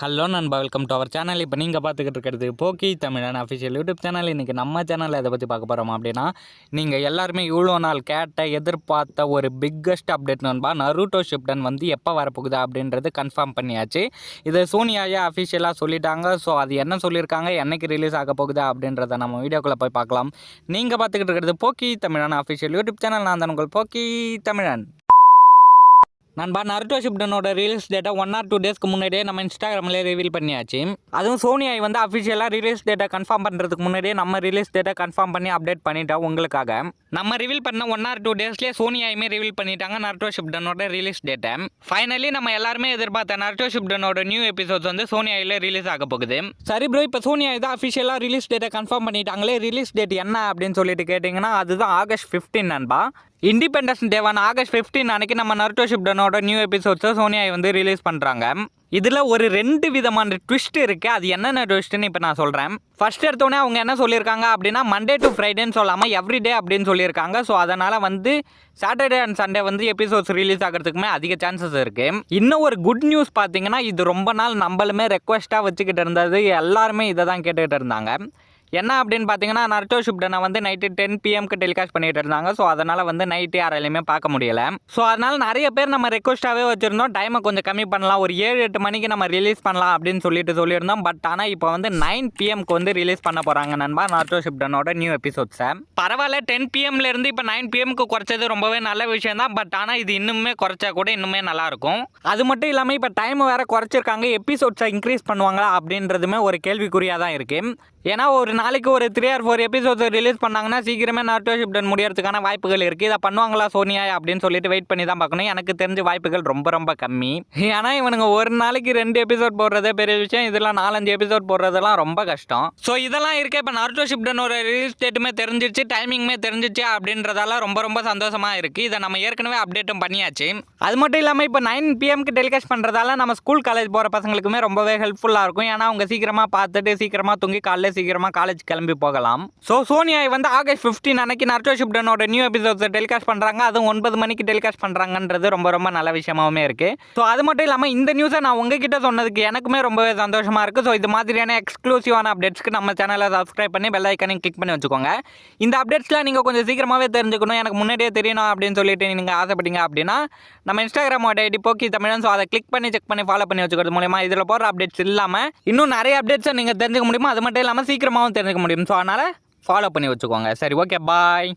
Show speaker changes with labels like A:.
A: Hello நண்பா, welcome to our channel. இப்போ நீங்கள் பார்த்துக்கிட்டு இருக்கிறது போக்கி தமிழன் அஃபிஷியல் யூடியூப் சேனல். இன்றைக்கி நம்ம சேனலில் எதை பற்றி பார்க்க போகிறோம் அப்படின்னா, நீங்கள் எல்லாருமே இவ்வளோ நாள் கேட்ட எதிர்பார்த்த ஒரு பிக்கஸ்ட் அப்டேட் நண்பா. நருட்டோ ஷிப்டன் வந்து எப்போ வரப்போகுது அப்படின்றது கன்ஃபார்ம் பண்ணியாச்சு. இதை சோனியாவே அஃபிஷியலாக சொல்லிட்டாங்க. ஸோ அது என்ன சொல்லியிருக்காங்க, என்னைக்கு ரிலீஸ் ஆக போகுது அப்படின்றத நம்ம வீடியோக்குள்ளே போய் பார்க்கலாம். நீங்கள் பார்த்துக்கிட்டு இருக்கிறது போக்கி தமிழன் அஃபிஷியல் யூடியூப் சேனல். நான் தான் உங்கள் போக்கி தமிழன். நண்பா, நருட்டோ ஷிப்டனோட ரிலீஸ் டேட்டை 1 or 2 டேஸ்க்கு முன்னாடியே நம்ம இன்ஸ்டாகிராமில் ரிவீல் பண்ணியாச்சு. அதுவும் சோனியா வந்து அஃபிஷியலாக ரிலீஸ் டேட்டை கன்ஃபார்ம் பண்ணுறதுக்கு முன்னாடியே நம்ம ரிலீஸ் டேட்டை கன்ஃபார்ம் பண்ணி அப்டேட் பண்ணிட்டோம் உங்களுக்காக. நம்ம ரிவீல் பண்ண 1 or 2 டேஸ்லேயே சோனியாயுமே ரிவீல் பண்ணிட்டாங்க நருட்டோ ஷிப்டனோட ரிலீஸ் டேட்டை. ஃபைனலி நம்ம எல்லாருமே எதிர்பார்த்த நருட்டோ ஷிப்டனோட நியூ எபிசோட்ஸ் வந்து சோனியாவில் ரிலீஸ் ஆக போகுது. சரி ப்ரோ, இப்போ சோனியா இதை அஃபிஷியலாக ரிலீஸ் டேட்டை கன்ஃபார்ம் பண்ணிட்டாங்களே, ரிலீஸ் டேட் என்ன அப்படின்னு சொல்லிட்டு கேட்டிங்கன்னா, அதுதான் August 15 நண்பா. இண்டிபெண்டன்ஸ் டேவான August 15 அன்னைக்கு நம்ம நருட்டோ ஷிப்டனோட நியூ எபிசோட்ஸை சோனியா வந்து ரிலீஸ் பண்ணுறாங்க. இதில் ஒரு 2 விதமான ட்விஸ்ட் இருக்குது. அது என்னென்ன ட்விஸ்ட்டுன்னு இப்போ நான் சொல்கிறேன். ஃபர்ஸ்ட் எடுத்தோடனே அவங்க என்ன சொல்லியிருக்காங்க அப்படின்னா, மண்டே டு ஃப்ரைடேன்னு சொல்லாமல் எவ்ரிடே அப்படின்னு சொல்லியிருக்காங்க. ஸோ அதனால் வந்து சாட்டர்டே அண்ட் சண்டே வந்து எபிசோட்ஸ் ரிலீஸ் ஆகிறதுக்குமே அதிக சான்சஸ் இருக்குது. இன்னும் ஒரு குட் நியூஸ் பார்த்தீங்கன்னா, இது ரொம்ப நாள் நம்மளுமே ரெக்வஸ்ட்டாக வச்சுக்கிட்டு இருந்தது, எல்லாருமே இதை தான் கேட்டுக்கிட்டு இருந்தாங்க. என்ன அப்படின்னு பார்த்தீங்கன்னா, நருட்டோ ஷிப்டனை வந்து நைட்டு 10 PM டெலிகாஸ்ட் பண்ணிட்டு இருந்தாங்க. ஸோ அதனால் வந்து நைட்டு யாராலையுமே பார்க்க முடியலை. ஸோ அதனால் நிறைய பேர் நம்ம ரெக்வஸ்ட்டாகவே வச்சுருந்தோம், டைமை கொஞ்சம் கம்மி பண்ணலாம், ஒரு 7-8 மணிக்கு நம்ம ரிலீஸ் பண்ணலாம் அப்படின்னு சொல்லியிருந்தோம். பட் ஆனால் இப்போ வந்து 9 PM வந்து ரிலீஸ் பண்ண போகிறாங்க நண்பா நருட்டோ ஷிப்டனோட நியூ எபிசோட்ஸை. பரவாயில்ல, 10 PMலேருந்து இப்போ 9 PM குறைச்சது ரொம்பவே நல்ல விஷயம் தான். பட் ஆனால் இது இன்னுமே குறைச்சா கூட இன்னுமே நல்லாயிருக்கும். அது மட்டும் இல்லாமல் இப்போ டைம் வேறு குறைச்சிருக்காங்க, எபிசோட்ஸை இன்க்ரீஸ் பண்ணுவாங்களா அப்படின்றதுமே ஒரு கேள்விக்குறியாக தான் இருக்குது. ஏன்னா ஒரு நாளைக்கு ஒரு 3 or 4 எபிசோட்ஸ் ரிலீஸ் பண்ணாங்கன்னா சீக்கிரமே நருட்டோ ஷிப்டன் முடியறதுக்கான வாய்ப்புகள் இருக்குது. இதை பண்ணுவாங்களா சோனியா அப்படின்னு சொல்லிட்டு வெயிட் பண்ணி தான் பார்க்கணும். எனக்கு தெரிஞ்ச வாய்ப்புகள் ரொம்ப ரொம்ப கம்மி. ஏன்னா இவனுங்க ஒரு நாளைக்கு 2 எபிசோட் போடுறதே பெரிய விஷயம், இதெல்லாம் 4-5 எபிசோட் போடுறதெல்லாம் ரொம்ப கஷ்டம். ஸோ இதெல்லாம் இருக்குது. இப்போ நருட்டோ ஷிப்டனோட ரிலீஸ் டேட்டுமே தெரிஞ்சிச்சு, டைமிங்குமே தெரிஞ்சிச்சு அப்படின்றதால ரொம்ப ரொம்ப சந்தோஷமாக இருக்குது. இதை நம்ம ஏற்கனவே அப்டேட்டும் பண்ணியாச்சு. அது மட்டும் இல்லாமல் இப்போ 9 PM டெலிகாஸ்ட் பண்ணுறதால நம்ம ஸ்கூல் காலேஜ் போகிற பசங்களுக்குமே ரொம்பவே ஹெல்ப்ஃபுல்லாக இருக்கும். ஏன்னா அவங்க சீக்கிரமாக பார்த்துட்டு சீக்கிரமாக தூங்கி காலையில் சீக்கிரமாக காலேஜ் கிளம்பி போகலாம். ஸோ சோனியா வந்து August 15 அன்னைக்கு நருட்டோ ஷிப்டனோட நியூ எபிசோட்ஸ் டெலிகாஸ்ட் பண்ணுறாங்க. அதுவும் 9 மணிக்கு டெலிகாஸ்ட் பண்ணுறாங்கன்றது ரொம்ப ரொம்ப நல்ல விஷயமாகவுமே இருக்குது. ஸோ அது மட்டும் இல்லாமல் இந்த நியூஸை நான் உங்ககிட்ட சொன்னதுக்கு எனக்குமே ரொம்பவே சந்தோஷமாக இருக்குது. ஸோ இது மாதிரியான எக்ஸ்க்ளூசிவான அப்டேட்ஸ்க்கு நம்ம சேனலை சப்ஸ்கிரைப் பண்ணி பெல் ஐக்கானையும் கிளிக் பண்ணி வச்சுக்கோங்க. இந்த அப்டேட்ஸ்லாம் நீங்கள் கொஞ்சம் சீக்கிரமாகவே தெரிஞ்சுக்கணும், எனக்கு முன்னாடியே தெரியணும் அப்படின்னு சொல்லிட்டு நீங்கள் ஆசைப்பட்டீங்க அப்படின்னா நம்ம இன்ஸ்டாகிராமோட ஐடி போக்கி தமிழன். ஸோ அதை கிளிக் பண்ணி செக் பண்ணி ஃபாலோ பண்ணி வச்சுக்கிறது மூலமா இதில் போகிற அப்டேட்ஸ் இல்லாமல் இன்னும் நிறைய அப்டேட்ஸை நீங்கள் தெரிஞ்சுக்க முடியுமா. அது மட்டும் இல்லாமல் சீக்கிரமாகவும் தெரிஞ்சுக்க முடியும். ஸோ அதனால் ஃபாலோ பண்ணி வச்சுக்கோங்க. சரி, ஓகே, பாய்.